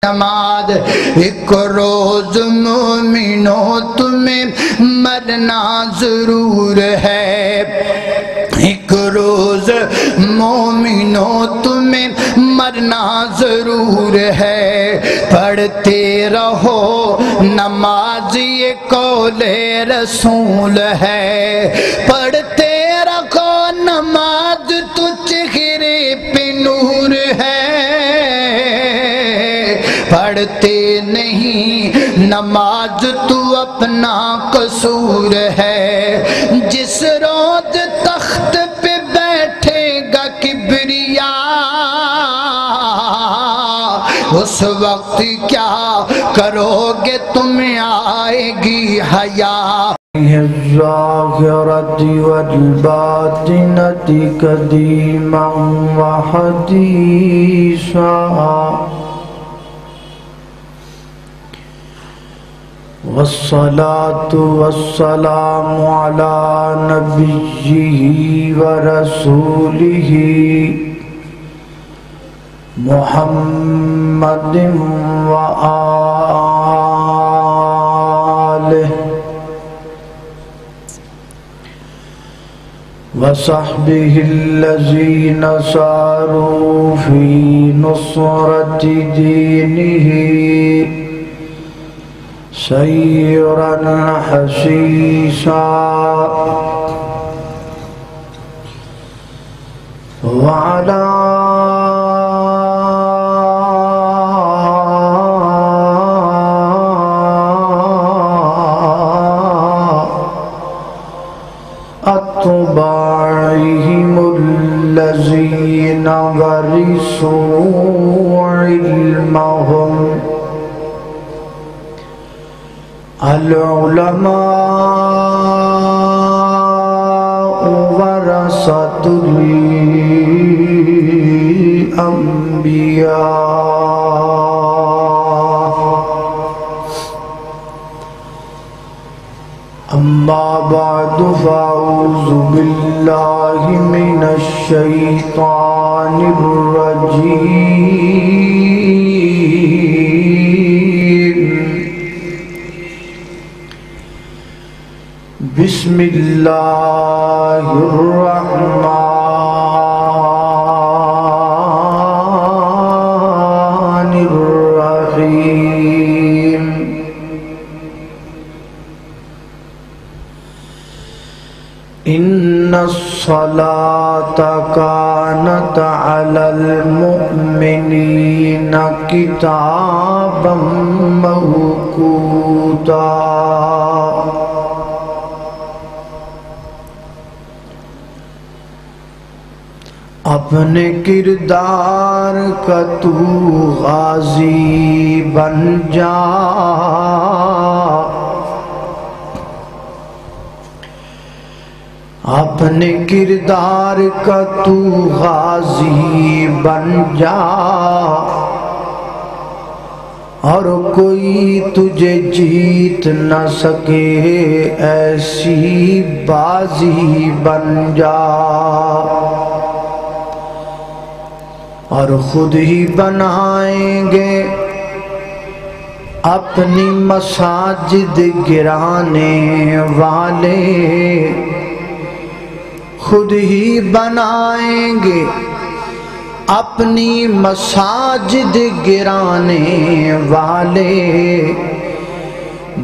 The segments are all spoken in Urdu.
نماز، ایک روز مومنوں تمہیں مرنا ضرور ہے، ایک روز مومنوں تمہیں مرنا ضرور ہے، پڑھتے رہو نماز یہ قول رسول ہے، پڑھتے رکھو نماز تو چہرے پہ نور ہے، پڑھتے نہیں نماز تو اپنا قصور ہے، جس روز تخت پہ بیٹھے گا کبریا اس وقت کیا کرو گے تمہیں آئے گی حیا۔ الظاہرۃ والباطنۃ قدیما وحدیثا والصلاة والسلام علی نبیہ ورسولہ محمد وآلہ وصحبہ الذین ساروا فی نصرۃ دینہ سیرا حسیسا وعلی اتباعہم الذین ورثوا علمہم العلماء ورثۃ الانبیاء اما بعد فاعوذ باللہ من الشیطان الرجیم بسم اللہ الرحمن الرحیم ان الصلاة کانت علی المؤمنین کتابا موقوتا۔ اپنے کردار کا تو غازی بن جا، اپنے کردار کا تو غازی بن جا، اور کوئی تجھے جیت نہ سکے ایسی بازی بن جا، اور خود ہی بنائیں گے اپنی مساجد گرانے والے، خود ہی بنائیں گے اپنی مساجد گرانے والے،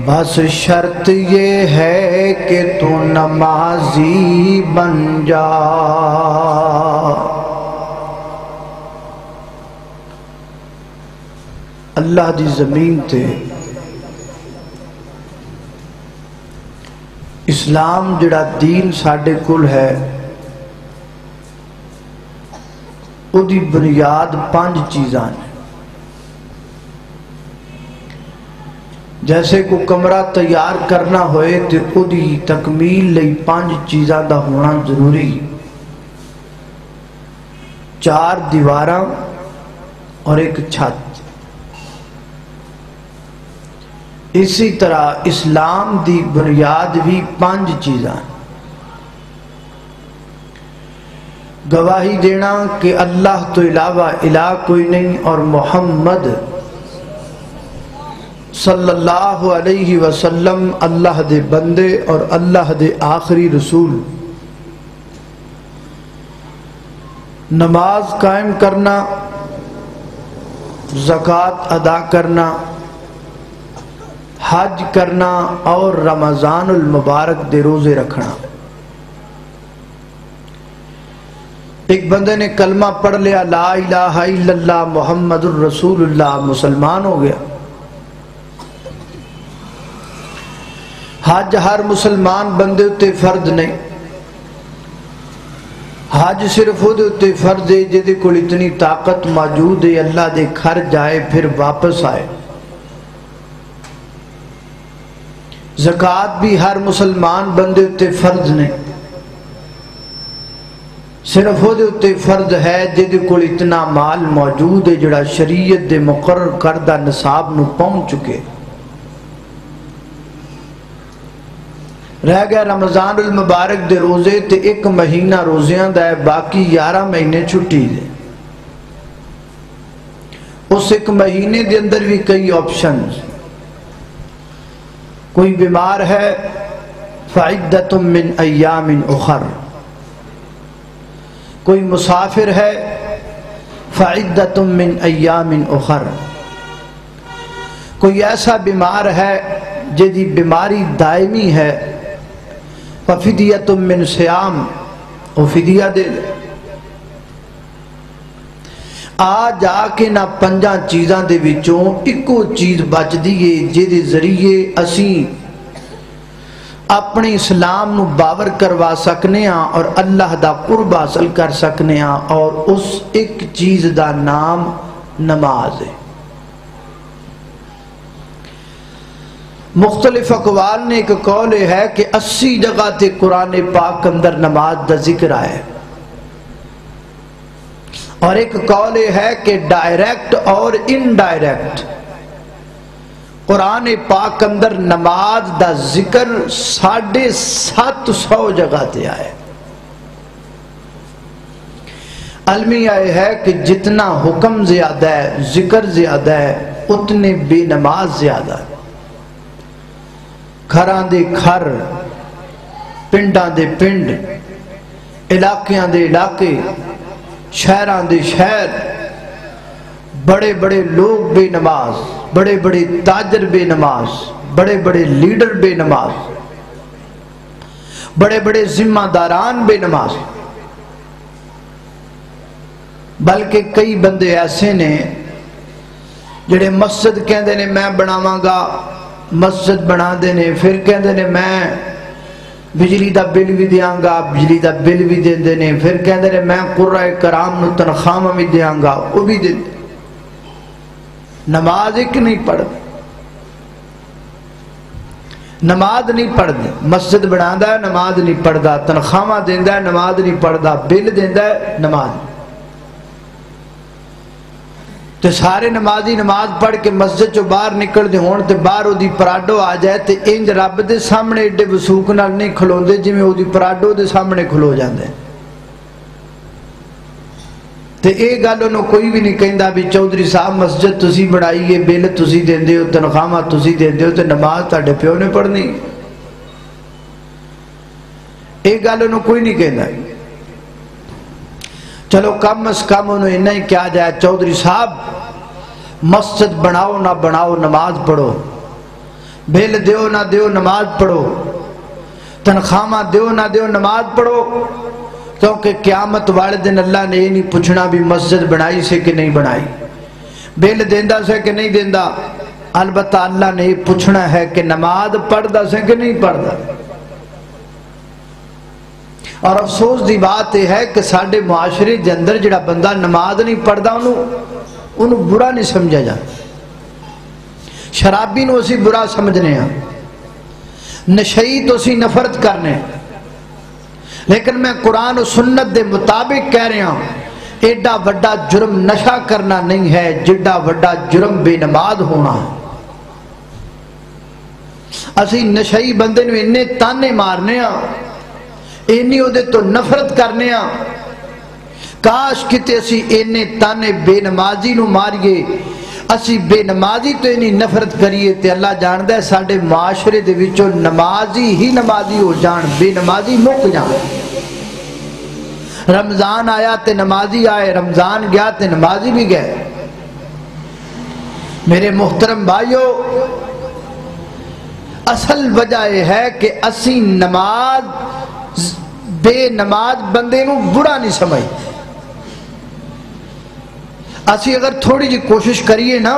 بس شرط یہ ہے کہ تو نمازی بن جا۔ اللہ دی زمین تے اسلام جڑا دین ساڈے کول ہے، او دی بنیاد 5 چیزاں نے۔ جیسے کو کمرہ تیار کرنا ہوئے تے او دی تکمیل لئی 5 چیزاں دا ہونا ضروری، 4 دیواراں اور 1 چھت۔ اسی طرح اسلام دی بنیاد بھی 5 چیزاں، گواہی دینا کہ اللہ تو علاوہ الہ کوئی نہیں اور محمد صلی اللہ علیہ وسلم اللہ دے بندے اور اللہ دے آخری رسول. نماز قائم کرنا، زکوٰۃ ادا کرنا، حج کرنا اور رمضان المبارک دے روزے رکھنا. ایک بندے نے کلمہ پڑھ لیا لا الہ الا اللہ محمد الرسول اللہ، مسلمان ہو گیا. حج ہر مسلمان بندے اتے فرد نہیں. حج صرف وہ اتے فرد ہے جہدے کول اتنی طاقت موجود ہے اللہ دے گھر جائے پھر واپس آئے. زکوٰۃ بھی ہر مسلمان بندے اتے فرض نہیں، صرف وہ اتے فرض ہے جہدے کول اتنا مال موجود ہے جڑا شریعت دے مقرر کردہ نصاب نو پہنچ چکے. رہ گیا رمضان المبارک دے روزے تے ایک مہینہ روزیاں دا ہے، باقی 11 مہینے چھٹی دے. اس ایک مہینے دے اندر بھی کئی آپشنز. کوئی بیمار ہے فعدۃ من ایام اخر، کوئی مسافر ہے فعدۃ من ایام اخر، کوئی ایسا بیمار ہے جدی بیماری دائمی ہے ففدیۃ من صیام، وہ فدیہ دے. آ جا کے نہ 5 چیزاں دے وچوں ایکو چیز بچ دیئے جہدے ذریعے اسی اپنے اسلام نو باور کروا سکنے ہاں اور اللہ دا قرب حاصل کر سکنے ہاں، اور اس ایک چیز دا نام نماز ہے. مختلف اقوال نے ایک قول ہے کہ 80 جگہ تے قرآن پاک اندر نماز دا ذکر آئے، اور ایک قول ہے کہ ڈائریکٹ اور انڈائریکٹ قرآن پاک اندر نماز دا ذکر 750 جگہ تے آئے. علمی آئے ہے کہ جتنا حکم زیادہ ہے، ذکر زیادہ ہے، اتنے بے نماز زیادہ ہے. گھران دے گھر، پنڈاں دے پنڈ، علاقیاں دے علاقے، شہران دے شہر، بڑے بڑے لوگ بے نماز، بڑے بڑے تاجر بے نماز، بڑے بڑے لیڈر بے نماز، بڑے بڑے ذمہ داران بے نماز. بلکہ کئی بندے ایسے نے جڑے مسجد کہندے نے میں بناواں گا، مسجد بنا دینے، پھر کہندے نے میں بجلی دا بل بھی دیاں گا، بجلی دا بل بھی دے دینے، پھر کہندے نے میں قرآن کرام نو تنخواہ بھی دیاں گا، وہ بھی دے. نماز ایک نہیں پڑھ، نماز نہیں پڑھ دی. مسجد بنا دا ہے نماز نہیں پڑھدا، تنخواہ دیندا ہے نماز نہیں پڑھدا، بل دیندا ہے نماز. تے سارے نمازی نماز پڑھ کے مسجد چو باہر نکل دے ہون تے باہر او دی پراڈو آ جائے تے انج رب دے سامنے ایڈے وسوک نال نہیں کھلوندے جویں او دی پراڈو دے سامنے کھلو جاندے. تے اے گل انہوں کوئی بھی نہیں کہندا بھی چودھری صاحب مسجد تسی بڑھائی ہے، بل تسی دیندے ہو، تنخواہ تسی دیندے ہو تے نماز تہاڈے پیو نے پڑھنی. اے گل انہوں کوئی نہیں کہندا. چلو کم از کم انہوں انہا ہی کیا جائے چودھری صاحب مسجد بناؤ نہ بناؤ نماز پڑھو، بل دیو نہ دیو نماز پڑھو، تنخواہ دیو نہ دیو نماز پڑھو. کیونکہ قیامت والے دن اللہ نے یہ نہیں پوچھنا بھی مسجد بنائی سے کہ نہیں بنائی، بل دیندا سے کہ نہیں دیندا. البتہ اللہ نے یہ پوچھنا ہے کہ نماز پڑھدا سے کہ نہیں پڑھدا. اور افسوس دی بات یہ ہے کہ ساڈے معاشرے دے اندر جڑا بندہ نماز نہیں پڑھدا انہوں برا نہیں سمجھا جاتا. شرابی نو اسی برا سمجھنے ہیں، نشئی تو اسی نفرت کرنے. لیکن میں قرآن و سنت دے مطابق کہہ رہا ہوں ایڈا وڈا جرم نشہ کرنا نہیں ہے جڈا وڈا جرم بے نماز ہونا. اسی نشئی بندے نو اننے تانے مارنے ہاں، اینی او دے تو نفرت کرنے ہاں. کاش کتے اسی اینے تانے بے نمازی نو ماریے اسی بے نمازی تو انہی نفرت کریے تے اللہ جاندہ ہے ساڑھے معاشرے دے وچوں نمازی ہی نمازی ہو جان، بے نمازی مک جان۔ رمضان آیا تے نمازی آئے، رمضان گیا تے نمازی بھی گئے۔ میرے محترم بھائیو، اصل وجہ یہ ہے کہ اسی نماز بے نماز بندے نو برا نہیں سمجھ۔ اسی اگر تھوڑی جی کوشش کریے نا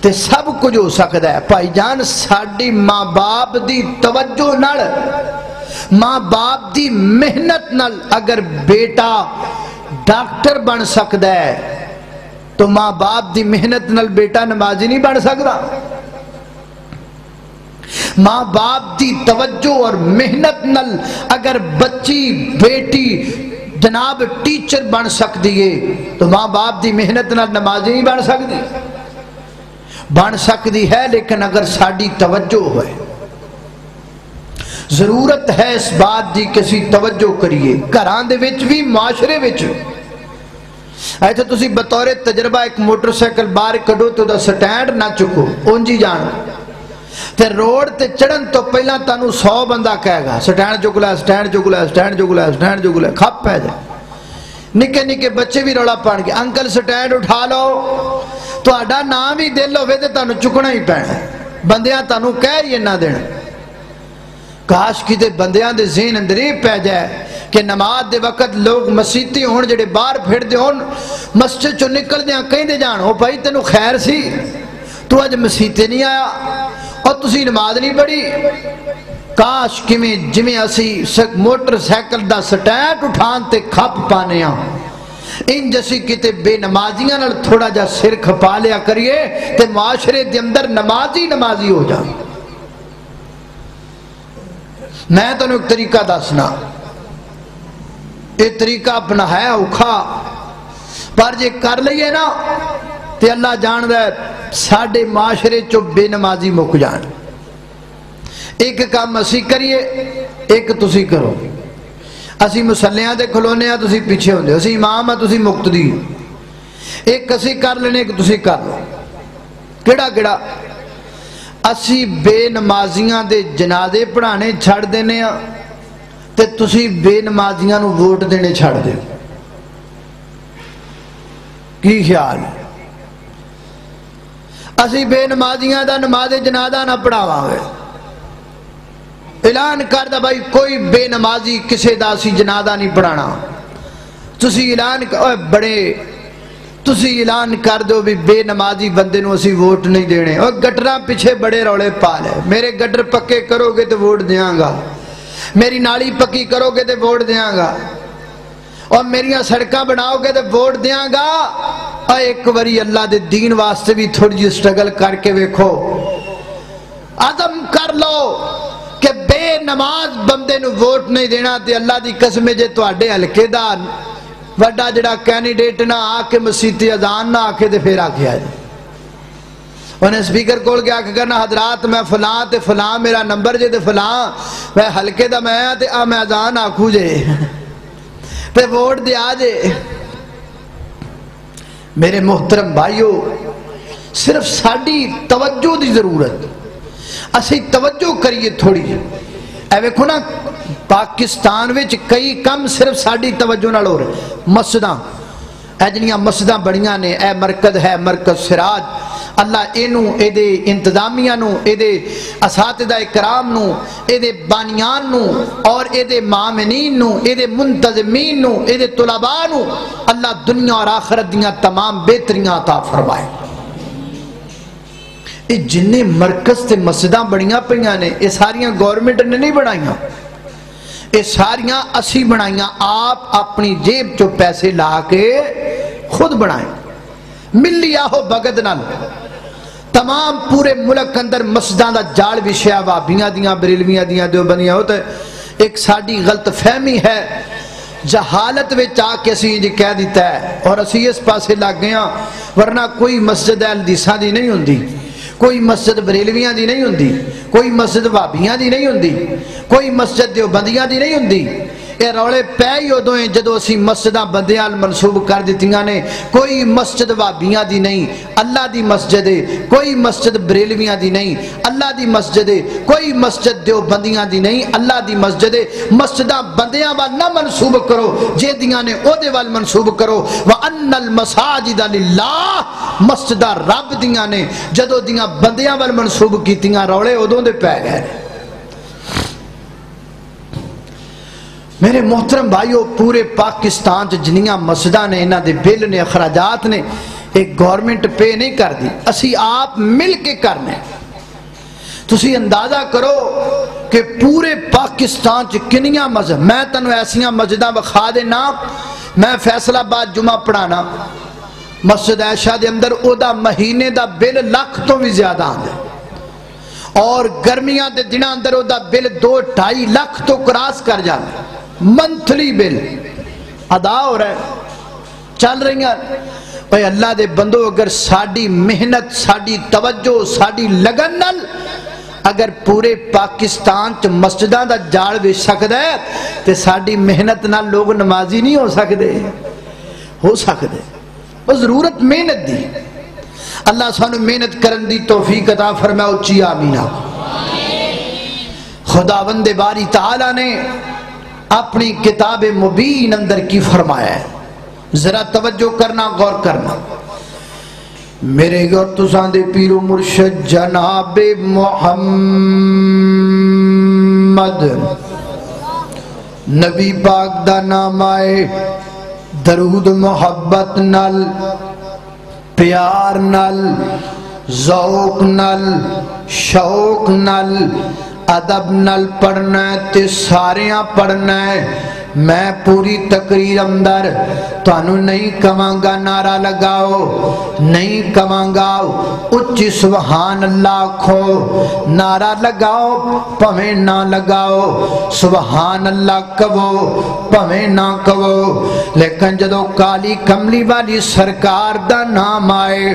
تے سب کچھ ہو سکتا ہے۔ بھائی جان ساڑی ماں باپ دی توجہ نال، ماں باپ دی محنت نال اگر بیٹا ڈاکٹر بن سکتا ہے تو ماں باپ دی محنت نال بیٹا نمازی نہیں بن سکتا۔ ماں باپ دی توجہ اور محنت نال اگر بچی بیٹی جناب ٹیچر بن سکتی ہے تو ماں باپ دی محنت نال نمازی نہیں بن سکتی۔ بن سکتی ہے لیکن اگر ساڑی توجہ ہوئے، ضرورت ہے اس بات دی کسی توجہ کریے۔ گھران دے وچ بھی معاشرے وچ ایسا تسی بطور تجربہ ایک موٹر سائیکل باہر کڈو تو دا سٹینڈ نہ چکو اونجی جان تے روڈ تے چڑھن تو پہلا تانوں 100 بندہ کہے گا سٹینڈ چکلا سٹینڈ چکلا سٹینڈ چکلا سٹینڈ چکلا، کھپ پہ جائے۔ نکے نکے بچے بھی روڑا پان کے انکل سٹینڈ اٹھا لو، تو آڈا نام ہی دل ہوئے تے تانوں چکنا ہی پینا، بندیاں تانوں کہہ رہی ہے نہ دینا۔ کاش کی تے بندیاں دے ذہن اندری پہ جائے کہ نماز دے وقت لوگ مسیتی ہون جڑے باہر پھر دے ہون مسجد چو نکل دیاں کہیں دے جان ہو بھائی تینوں خیر سی تو آج مسیتے نہیں آیا اور تسی نماز نہیں پڑھی۔ کاش کمیں جمیں اسی موٹر سائیکل دا سٹینڈ اٹھان تے کھپ پانے ہاں، ان جیسی کتے بے نمازیاں نال تھوڑا جا سر کھپا لیا کریے تے معاشرے دے اندر نمازی نمازی ہو جائے۔ میں تو ایک طریقہ دسنا، ایک طریقہ اپنا ہے اوکھا پر جے کر لئیے نا تے اللہ جان دے ساڑھے معاشرے چو بے نمازی مک جان۔ ایک کام اسی کریے، ایک تسی کرو۔ اسی مسلیاں دے کھلونے ہیں تسی پیچھے ہوندے، اسی امام ہیں تسی مقتدی۔ ایک اسی کر لینے ایک تسی کر لو۔ کیڑا کیڑا اسی بے نمازیاں دے جنازے پڑھانے چھڑ دینے ہیں تے تسی بے نمازیاں نو ووٹ دینے چھڑ دے۔ کی خیال ہے؟ اسی بے نمازیاں دا نماز جنازہ نہ پڑھاوا ہوئے، اعلان کر دا بھائی کوئی بے نمازی کسے دا سی جنازہ نہیں پڑھانا۔ تسی اعلان بڑے تسی اعلان کر دو بھی بے نمازی بندے نو اسی ووٹ نہیں دینے، اور گٹراں پیچھے بڑے روڑے پالے، میرے گٹر پکے کرو گے تو ووٹ دیاں گا، میری نالی پکی کرو گے تو ووٹ دیاں گا، اور میریاں سڑکاں بناؤ گے تو ووٹ دیاں گا۔ اور ایک وری اللہ دے دین واسطے بھی تھوڑی جی سٹرگل کر کے ویکھو، عزم کر لو کہ بے نماز بندے نو ووٹ نہیں دینا تے اللہ دی قسم جے تواڈے حلقے دا وڈا جڑا کینڈیڈیٹ نہ آ کے مسیتی اذان نہ آکے تے پھر آکے آ جائے۔ انہیں سپیکر کول گیا کہ کرنا حضرات میں فلاں تے فلاں میرا نمبر جے تے فلاں میں حلقے دا میں تے میں اذان آکھوں جے تے ووٹ دیا جے۔ میرے محترم بھائیو صرف ساڑی توجہ دی ضرورت، اسی توجہ کریے تھوڑی جی۔ اے ویکھو نا پاکستان وچ کئی کم صرف ساڑی توجہ نال ہو رہے، مسجداں اے جنیاں مسجداں بڑیاں نے، اے مرکز ہے مرکز سراج، اللہ اینو اے دے انتظامیہ نو اے دے اساتذہ اکرام نو اے دے بانیان نو اور اے دے مامنین نو اے دے منتظمین نو اے دے طلباء نو اللہ دنیا اور آخرت دیاں تمام بہتریاں عطا فرمائے۔ اے جنہیں مرکز تے مسجداں بڑیاں پہیاں نے اے ساریاں گورنمنٹ نے نہیں بڑھائیاں، اے ساریاں اسی بڑھائیاں، آپ اپنی جیب چو پیسے لا کے خود بڑھائیں۔ ملی آہو بگد نال تمام پورے ملک اندر مسجداں دا جال وشیا وابیاں دیاں بریلویاں دیاں دیوبندیاں ہوتا ہے۔ ایک ساڑی غلط فہمی ہے، جہالت وچ آ کے اسی جی کہہ دیتا ہے اور اسی اس پاسے لگ گیا، ورنہ کوئی مسجد اہل حدیثاں دی نہیں ہوندی، کوئی مسجد بریلویاں دی نہیں ہوندی، کوئی مسجد وابیاں دی نہیں ہوندی، کوئی مسجد دیوبندیاں دی نہیں ہوندی، یہ رولے پے ہی ادو ہیں جدو اسی مسجداں بندیاں منسوب کر دیتیاں نے. کوئی مسجد وابیاں دی نہیں اللہ دی مسجد ہے, کوئی مسجد بریلویاں دی نہیں اللہ دی مسجد ہے, کوئی مسجد دیوبندیاں دی نہیں اللہ دی مسجد ہے. مسجداں بندیاں وال نہ منسوب کرو, جے دیاں نے او دے وال منسوب کرو. وَأَنَّ الْمَسَاجِدَ لِلَّهِ مسجداں رب دیاں نے, جدو دیاں بندیاں وال منسوب کیتیاں رولے ادوں دے پے گئے. میرے محترم بھائیو, پورے پاکستان جنیاں مسجداں نے انہاں دے بل نے اخراجات نے ایک گورنمنٹ پے نہیں کر دی, اسی آپ مل کے کرنے. تسی اندازہ کرو کہ پورے پاکستان کنیاں مسجد, میں تنو ایسیاں مسجداں بخا دینا. میں فیصل آباد جمعہ پڑھانا مسجد عائشہ دے اندر او دا مہینے دا بل لاکھ تو بھی زیادہ آندے, اور گرمیاں دے دنہ اندر او دا بل 2-2.5 لاکھ تو کراس کر جاندے. منتھلی بل ادا ہو رہا ہے, چل رہی ہیں. بھئی اللہ دے بندو, اگر ساڑی محنت, ساڑی توجہ, ساڑی لگن نل اگر پورے پاکستان چ مسجداں دا جاڑ وچ سکدا ہے تے ساڑی محنت نال لوگ نمازی نہیں ہو سکدے. بس ضرورت محنت دی. اللہ سانو محنت کرن دی توفیق عطا فرمائے, اچھی آمین. خداوند باری تعالی نے اپنی کتاب مبین اندر کی فرمایا ہے, ذرا توجہ کرنا, غور کرنا. میرے گھر تساں دے پیر و مرشد جناب محمد نبی پاک دا نام آئے, درود محبت نل, پیار نل, ذوق نل, شوق نل, ادب نل پڑھنا ہے تے ساریاں پڑھنا ہے. میں پوری تقریر اندر تانوں نہیں کمانگا نعرہ لگاؤ, نہیں کمانگا اچھی سبحان اللہ کھو, نعرہ لگاؤ پمیں نہ لگاؤ, سبحان اللہ کہو پمیں نہ کہو. لیکن جدو کالی کملی والی سرکار دا نام آئے,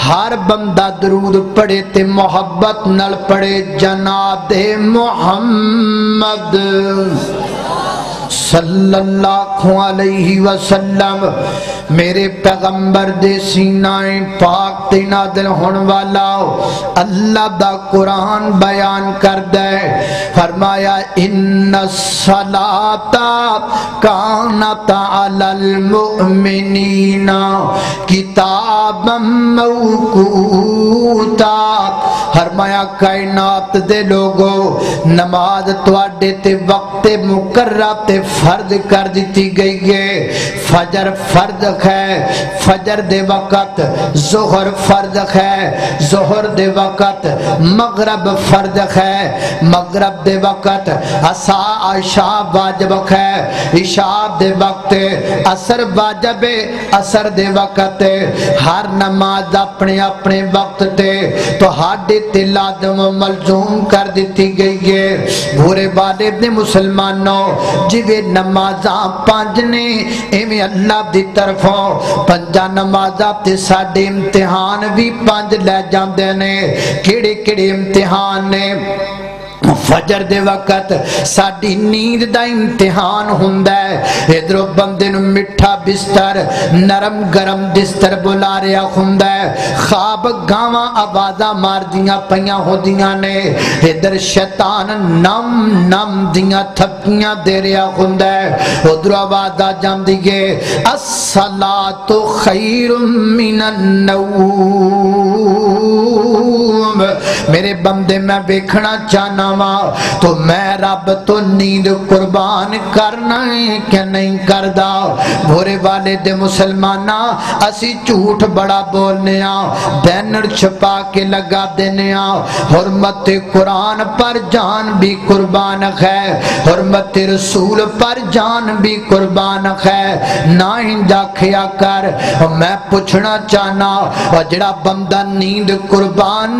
ہر بندہ درود پڑھے تے محبت نل پڑھے. جناب محمد صلی اللہ علیہ وسلم, میرے پیغمبر دے سینائیں پاک تے نازل ہون والا اللہ دا قرآن بیان کر دے. فرمایا ان الصلاۃ کانت علی المؤمنین کتابا موقوتا. فرمایا کائنات دے لوگو, نماز تواڈے تے وقت مقررہ تے فرض کر دیتی گئی ہے. فجر فرض ہے, فجر دے وقت, ظہر فرض ہے, ظہر دے وقت, مغرب فرض ہے, مغرب دے وقت, عشاء واجب ہے, عشاء دے وقت, عصر واجب ہے, عصر دے وقت. ہر نماز اپنے اپنے وقت تے تو ہاڈے تے لازم و ملزوم کر دیتی گئی ہے. بھورے والے دے مسلمانوں, جوے نمازاں پانچ نے ایویں اللہ دی طرفوں پنجا نمازاں تے ساڈے امتحان بھی پانچ لے جاندے نے. کیڑے کیڑے امتحان نے؟ فجر دے وقت ساڑی نیند دا امتحان ہوندا ہے. ادھروں بندے نو مٹھا بستر, نرم گرم بستر بلا رہا ہوندا ہے, خواب گاواں آوازاں مار دیاں پیاں ہوندیاں نے. ادھر شیطان نم نم دیاں تھپکیاں دے رہا ہوندا ہے, ادھر آواز آ جاندی ہے الصلاۃ خیر من النوم. میرے بندے میں دیکھنا چاہنا تو میں رب تو نیند قربان کرنا ہے کہ نہیں کردا. بھورے والے دے مسلمانہ اسی جھوٹ بڑا بولنے ہاں, بینر چھپا کے لگا دینے ہاں. حرمت قرآن پر جان بھی قربان ہے, حرمت رسول پر جان بھی قربان ہے. نہ انجا کھیا کر. میں پوچھنا چاہنا, جڑا بندہ نیند قربان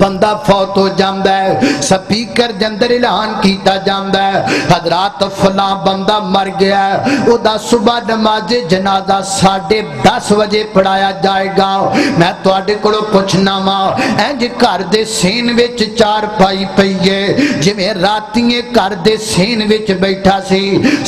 بندہ فوت ہو جاندا ہے سپیکر دے اندر اعلان کیتا جاندا ہے حضرات فلاں بندہ مر گیا ہے او دا صبح نماز جنازہ 10:30 بجے پڑھایا جائے گا میں تواڈے کولوں پوچھنا وا انج گھر دے سین وچ چار پائی پئی ہے جویں راتیے گھر دے سین وچ بیٹھا سی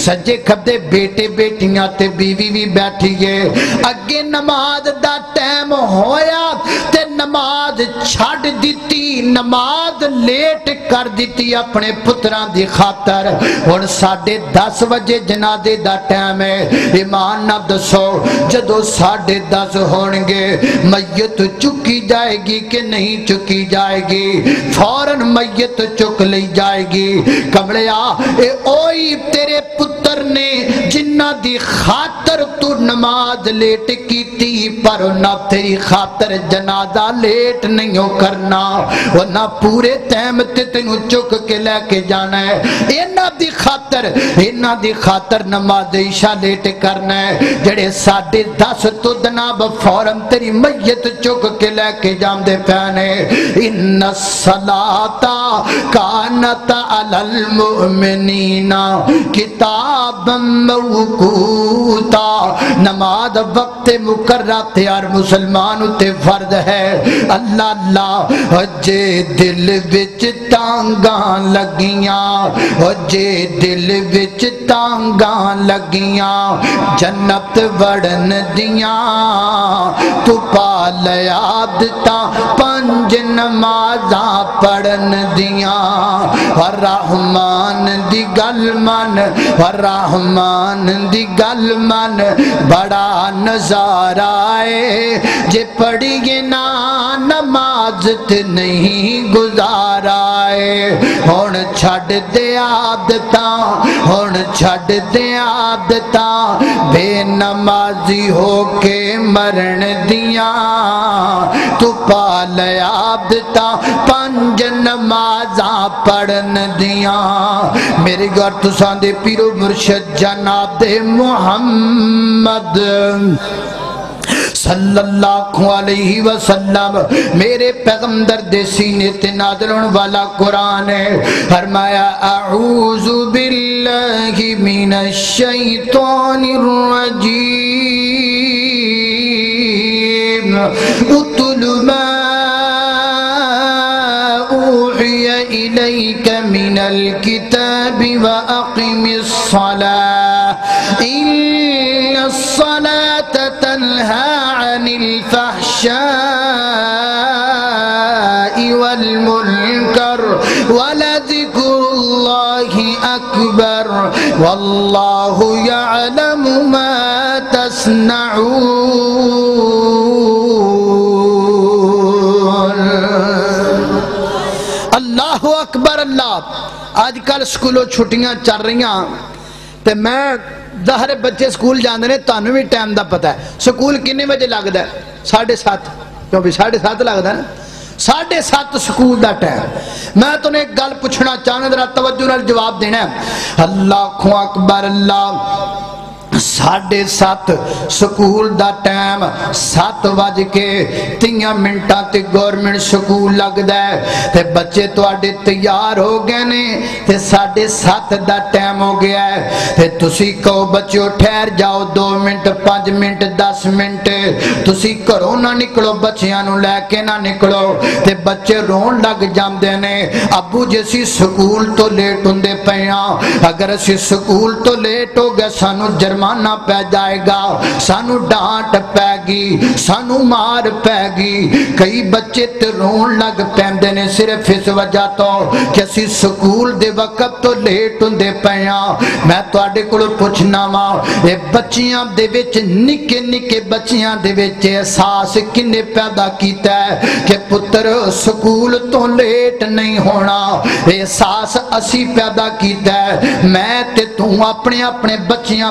سجے کھبے بیٹے بیٹیاں تے بیوی بھی بیٹھی ہے اگے نماز دا ٹائم ہویا تے نماز چھڑ دیتی نماز لیٹ کر دیتی اپنے پتران دی خاطر اور 10:30 بجے جنازے دا ٹائم ہے ایمان نہ دسو جدو 10:30 ہونگے میت چکی جائے گی کہ نہیں چکی جائے گی فوراً میت چک لی جائے گی کمڑیا اے اوئی تیرے پتر نے جنہ دی خاطر تو نماز لیٹ کی تھی پر نہ تیری خاطر جنازہ لیٹ نہیں ہو کرنا ورنہ پورے ٹائم تے تینوں چک کے لے کے جانا ہے انہاں دی خاطر نماز عشاء لیٹ کرنا ہے جڑے 10:30 تو جناب فوراً تیری میت چک کے لے کے جاندے پینے ان الصلاۃ کانت علی المؤمنین کتابا موقوتا نماز وقت مقررہ تیار مسلمان تے فرض ہے اللہ اللہ جے دل وچ تانگاں لگیاں جے دل وچ تانگاں لگیاں جنت وڑن دیاں تو پا لیا دتا 5 نمازاں پڑھن دیاں الرحمن دی گل من الرحمن دی گل من بڑا نظارہ ہے جے پڑھیے نا نماز تے نہیں گزارا ہے ہون چھڑ دے عادتاں ہون چھڑ دے عادتاں بے نمازی ہو کے مرن دیاں تو پا لیا عادتاں 5 نمازاں پڑھن دیاں میری گھر تسان دے پیرو مرشد جناب دے محمد صلی اللہ علیہ وسلم میرے پیغمبر دے سینے تے نازل ہونے والا قرآن ہے فرمایا اعوذ باللہ من الشیطان الرجیم اتل ما اوحی الیک من الکتاب واقم الصلاة ان الصلاة تنہا عن الفحشاء والمنکر ولذکر اللہ اکبر واللہ یعلم ما تصنعون اللہ اکبر اللہ آج کل سکولوں چھٹیاں چل رہی ہیں تے میں ظاہر بچے سکول جاندے نے تانوں بھی ٹائم دا پتہ ہے سکول کنے بجے لگدا ہے 7:30 کیونکہ 7:30 لگدا ہے نا 7:30 سکول دا ٹائم میں تمہیں ایک گل پوچھنا چاہنا ذرا توجہ نال جواب دینا ہے اللہ اکبر اللہ 7:30 سکول دا ٹائم 7:30 تے گورنمنٹ سکول لگدا ہے تے بچے تواڈے تیار ہو گئے نے تے 7:30 دا ٹائم ہو گیا ہے تے تسی کہو بچیو ٹھہر جاؤ 2 منٹ 5 منٹ 10 منٹ تسی گھروں نہ نکلو بچیاں نوں لے کے نہ نکلو تے بچے رون لگ جاندے نے ابو جیسی سکول تو لیٹ ہوندے پیاں اگر اسی سکول تو لیٹ ہو گئے سانو جرمانہ پہ جائے گا سانو ڈانٹ پہ گی سانو مار پہ گی کئی بچے تے رون لگ پیندے نے صرف اس وجہ تو کہ اسی سکول دے وقت تو لیٹ ہوندے پیاں میں تواڈے کولوں پوچھنا وا اے بچیاں دے وچ نکے نکے بچیاں دے وچ احساس کنے پیدا کیتا ہے کہ پتر سکول تو لیٹ نہیں ہونا احساس اسی پیدا کیتا ہے میں تے تو اپنے بچیاں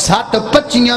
7:25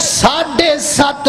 7:30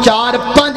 4-5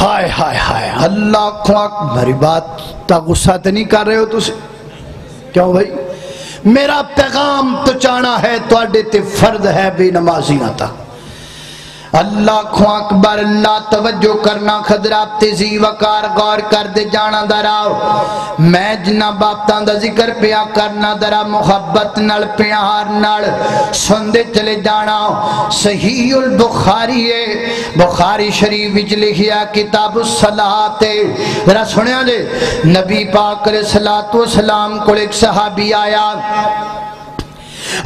ہائے ہائے ہائے اللہ کو میری بات تا غصہ تو نہیں کر رہے ہو تسی؟ کیوں بھائی؟ میرا پیغام تو چانا ہے تو اڈے تے فرد ہے بے نمازی نہ تا اللہ کو اکبر اللہ توجہ کرنا خضرات تیزی وقار غور کر دے جانا دراؤ میں جنہ باتاں دا ذکر پیا کرنا درا محبت نال پیار نال سندے چلے جانا صحیح البخاری ہے بخاری شریف وچ لکھیا کتاب الصلاۃ ذرا سنیا جے نبی پاک علیہ الصلوۃ والسلام کو ایک صحابی آیا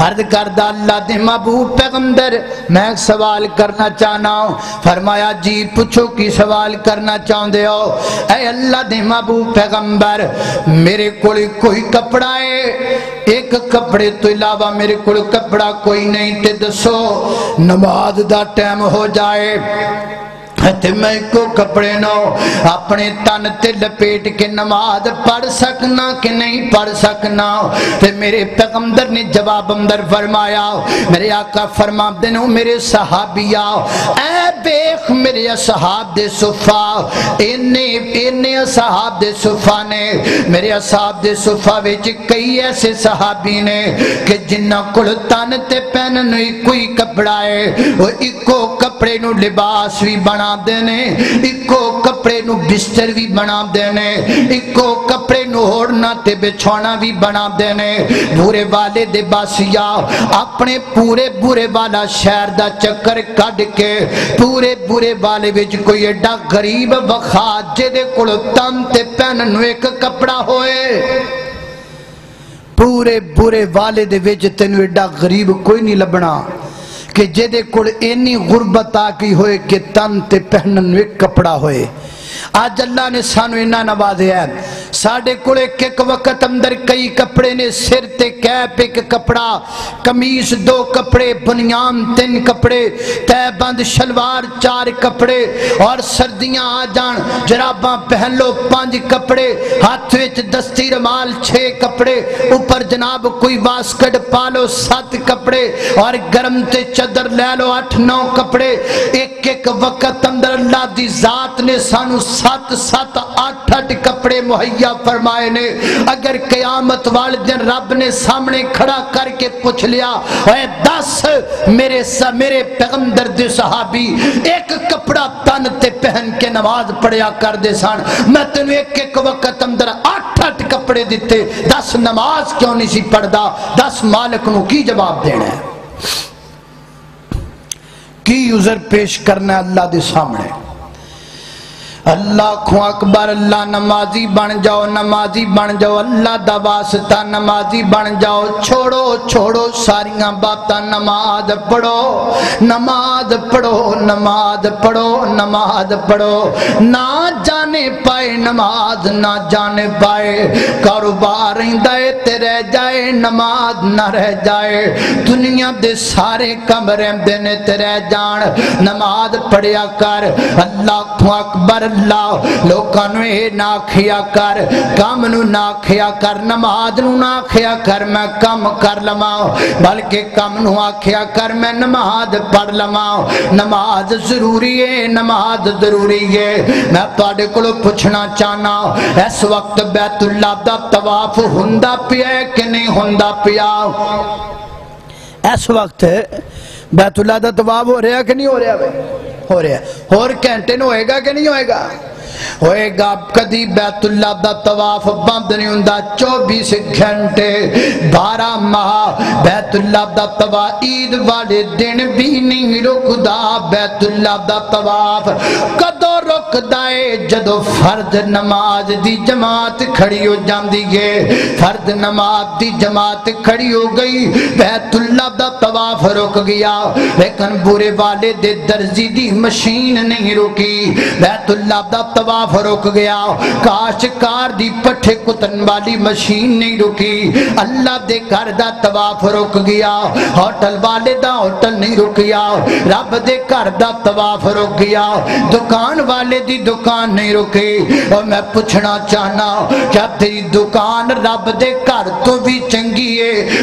عرض کردہ اللہ دے محبوب پیغمبر میں ایک سوال کرنا چاہنا ہوں فرمایا جی پوچھو کی سوال کرنا چاہندے ہو اے اللہ دے محبوب پیغمبر میرے کوئی کوئی کپڑا ہے ایک کپڑے تو علاوہ میرے کوئی کپڑا کوئی نہیں تے دسو نماز دا ٹائم ہو جائے تے میں کو کپڑے نو اپنے تن تے لپیٹ کے نماز پڑھ سکنا کہ نہیں پڑھ سکنا تے میرے پیغمبر نے جواب اندر فرمایا میرے آقا فرما دنو میرے صحابیہ اے بیخ میرے اصحاب دے صفا انہیں اصحاب دے صفا نے میرے اصحاب دے صفا ویچ کئی ایسے صحابی نے کہ جنہ کل تن تے پہنن کوئی کپڑا ہے وہ ایکو کپڑے نو لباس بھی بنا دینے ایکو کپڑے نو بستر بھی بنا دینے ایکو کپڑے نو ہوڑنا تے بچھونا بھی بنا دینے بورے والے دے باسیا اپنے پورے بورے والا شہر دا چکر کڈ کے پورے بورے والے وچ کوئی ایڈا غریب وخا جدے کول تن تے پہنن ایک کپڑا ہوئے پورے بورے والے دے وچ تینو ایڈا غریب کوئی نہیں لبنا کہ جدے کول اینی غربت آکی ہوئے کہ تن تے پہنن ایک کپڑا ہوئے آج اللہ نے سانو انہا نوازے ہیں ساڑھے کول ایک وقت اندر کئی کپڑے نے سر تے کیپ ایک کپڑا کمیز 2 کپڑے بنیان 3 کپڑے تے بند شلوار 4 کپڑے اور سردیاں آ جان جراباں پہن لو 5 کپڑے ہاتھ وچ دستی رمال 6 کپڑے اوپر جناب کوئی واسکٹ پالو 7 کپڑے اور گرم تے چادر لے لو 8-9 کپڑے ایک وقت اندر اللہ دی ذات نے سانو 7-8 کپڑے مہیا فرمائے نے اگر قیامت والے دن رب نے سامنے کھڑا کر کے پوچھ لیا اے 10 میرے پیغمبر دے صحابی ایک کپڑا تن تے پہن کے نماز پڑھیا کر دے سان میں تینوں ایک وقت اندر 8 کپڑے دیتے 10 نماز کیوں نہیں سی پڑھدا 10 مالک نو کی جواب دینا ہے کی عذر پیش کرنا ہے اللہ دے سامنے اللہ کو اکبر اللہ نمازی بن جاؤ نمازی بن جاؤ اللہ دا واسطہ نمازی بن جاؤ چھوڑو ساریاں باتاں نماز پڑھو نماز پڑھو نماز پڑھو نماز پڑھو نہ جانے پائے نماز نہ جانے پائے کاروبار رہندے تے رہ جائے نماز نہ رہ جائے دنیا دے سارے کم رہندے نے تے رہ جان نماز پڑھیا کر اللہ کو اکبر اللہ لوکاں نو اے نہ کھیا کر کام نو نہ کھیا کر نماز نو نہ کھیا کر میں کم کر لواں بلکہ کم نو آکھیا کر میں نماز پڑھ لواں نماز ضروری ہے نماز ضروری ہے میں تواڈے کولوں پوچھنا چاہنا اس وقت بیت اللہ دا طواف ہوندا پیا ہے کہ نہیں ہوندا پیا اس وقت بیت اللہ دا طواف ہو رہا کہ نہیں ہو رہا ہو رہا ہے اور گھنٹے نو ہوئے گا کہ نہیں ہوئے گا ہوئے گا کدی بیت اللہ دا طواف بند نہیں ہوندا 24 گھنٹے 12 ماہ بیت اللہ دا طواف عید والے دن بھی نہیں رکدا بیت اللہ دا طواف کدو رکدا ہے جدو فرض نماز دی جماعت کھڑی ہو جاندی ہے فرض نماز دی جماعت کھڑی ہو گئی بیت اللہ دا طواف رک گیا لیکن برے والے دے درزی دی مشین نہیں رکی بیت اللہ دا طواف رک گیا کاشتکار دی پٹھے کتن والی مشین نہیں رکی اللہ دے گھر دا طواف رک گیا ہوٹل والے دا ہوٹل نہیں رکیا رب دے گھر دا طواف رک گیا دکان والے دی دکان نہیں رکی اور میں پوچھنا چاہنا کیا تیری دکان رب دے گھر تو بھی چنگی ہے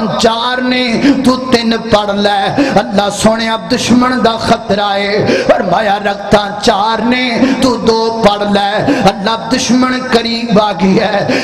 ہن 4 نے تو 3 پڑھ لے اللہ سونے اب دشمن دا خطرہ ہے فرمایا رکھتا 4 نے تو 2 پڑھ لے اللہ دشمن قریب آ گیا ہے